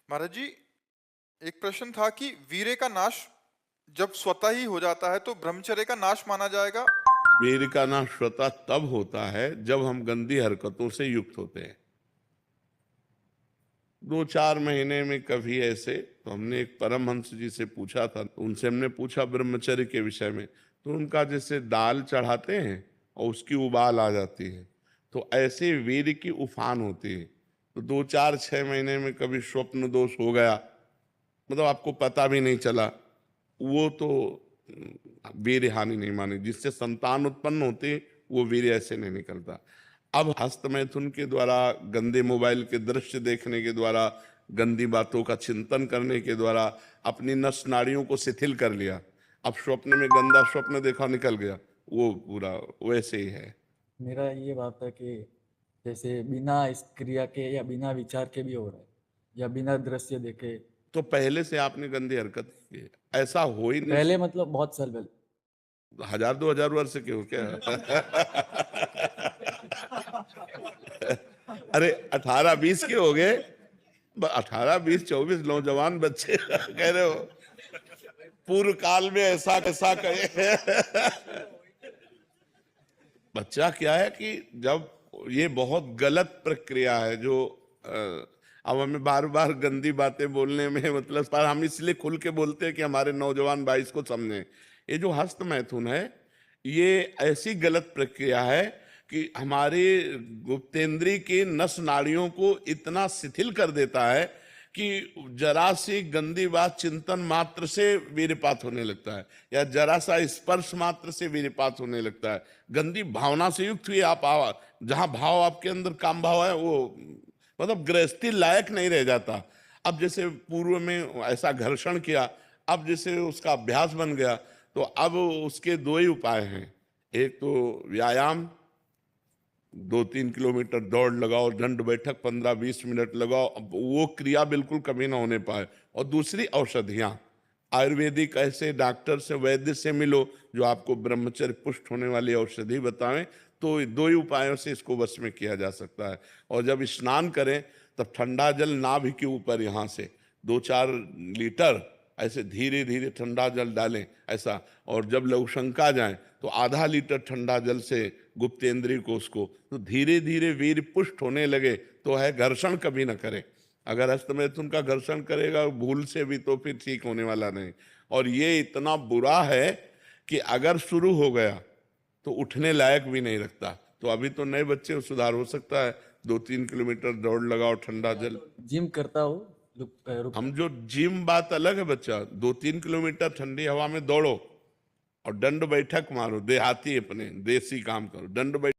महाराज जी, एक प्रश्न था कि वीर्य का नाश जब स्वतः ही हो जाता है तो ब्रह्मचर्य का नाश माना जाएगा। वीर्य का नाश स्वतः तब होता है जब हम गंदी हरकतों से युक्त होते हैं। 2-4 महीने में कभी ऐसे तो हमने एक परमहंस जी से पूछा था, उनसे हमने पूछा ब्रह्मचर्य के विषय में, तो उनका जैसे दाल चढ़ाते हैं और उसकी उबाल आ जाती है, तो ऐसे वीर्य की उफान होती है। तो 2-4-6 महीने में कभी स्वप्न दोष हो गया, मतलब आपको पता भी नहीं चला, वो तो वीर्य हानि नहीं मानी। जिससे संतान उत्पन्न होती वो वीर्य ऐसे नहीं निकलता। अब हस्त मैथुन के द्वारा, गंदे मोबाइल के दृश्य देखने के द्वारा, गंदी बातों का चिंतन करने के द्वारा अपनी नस नाड़ियों को शिथिल कर लिया। अब स्वप्न में गंदा स्वप्न देखा, निकल गया, वो पूरा वैसे ही है। मेरा ये बात है कि जैसे बिना इस क्रिया के या बिना विचार के भी हो रहा है या बिना दृश्य देखे। तो पहले से आपने गंदी हरकत की है, ऐसा हो ही नहीं। पहले मतलब बहुत साल पहले। 1000-2000 वर्ष के हो क्या? अरे 18-20 के हो गए, 18-20-24 नौजवान बच्चे कह रहे हो पूर्व काल में ऐसा कैसा कहे। बच्चा क्या है कि जब ये बहुत गलत प्रक्रिया है जो अब हमें बार बार गंदी बातें बोलने में मतलब, पर हम इसलिए खुल के बोलते हैं कि हमारे नौजवान भाई इसको समझें। ये जो हस्त मैथुन है, ये ऐसी गलत प्रक्रिया है कि हमारे गुप्तेंद्री की नस नाड़ियों को इतना शिथिल कर देता है कि जरा सी गंदी बात चिंतन मात्र से वीर्यपात होने लगता है, या जरा सा स्पर्श मात्र से वीर्यपात होने लगता है। गंदी भावना से युक्त हुई आप जहां भाव आपके अंदर काम भाव है, वो मतलब गृहस्थी लायक नहीं रह जाता। अब जैसे पूर्व में ऐसा घर्षण किया, अब जैसे उसका अभ्यास बन गया, तो अब उसके दो ही उपाय हैं। एक तो व्यायाम, 2-3 किलोमीटर दौड़ लगाओ, दंड बैठक 15-20 मिनट लगाओ, अब वो क्रिया बिल्कुल कभी ना होने पाए। और दूसरी औषधियां, आयुर्वेदिक ऐसे डॉक्टर से, वैद्य से मिलो जो आपको ब्रह्मचर्य पुष्ट होने वाली औषधि बताएं, तो दो ही उपायों से इसको वश में किया जा सकता है। और जब स्नान करें तब ठंडा जल नाभि के ऊपर यहाँ से 2-4 लीटर ऐसे धीरे धीरे ठंडा जल डालें ऐसा, और जब लघुशंका जाएं तो आधा लीटर ठंडा जल से गुप्तेंद्री को उसको, तो धीरे धीरे वीर पुष्ट होने लगे तो है। घर्षण कभी ना करें, अगर हस्तमैथुन का घर्षण करेगा भूल से भी तो फिर ठीक होने वाला नहीं। और ये इतना बुरा है कि अगर शुरू हो गया तो उठने लायक भी नहीं रखता। तो अभी तो नए बच्चे सुधार हो सकता है, 2-3 किलोमीटर दौड़ लगाओ, ठंडा जल। जिम करता हूँ हम जो जिम बात अलग है बच्चा, 2-3 किलोमीटर ठंडी हवा में दौड़ो और दंड बैठक मारो, देहाती अपने देसी काम करो, दंड बैठक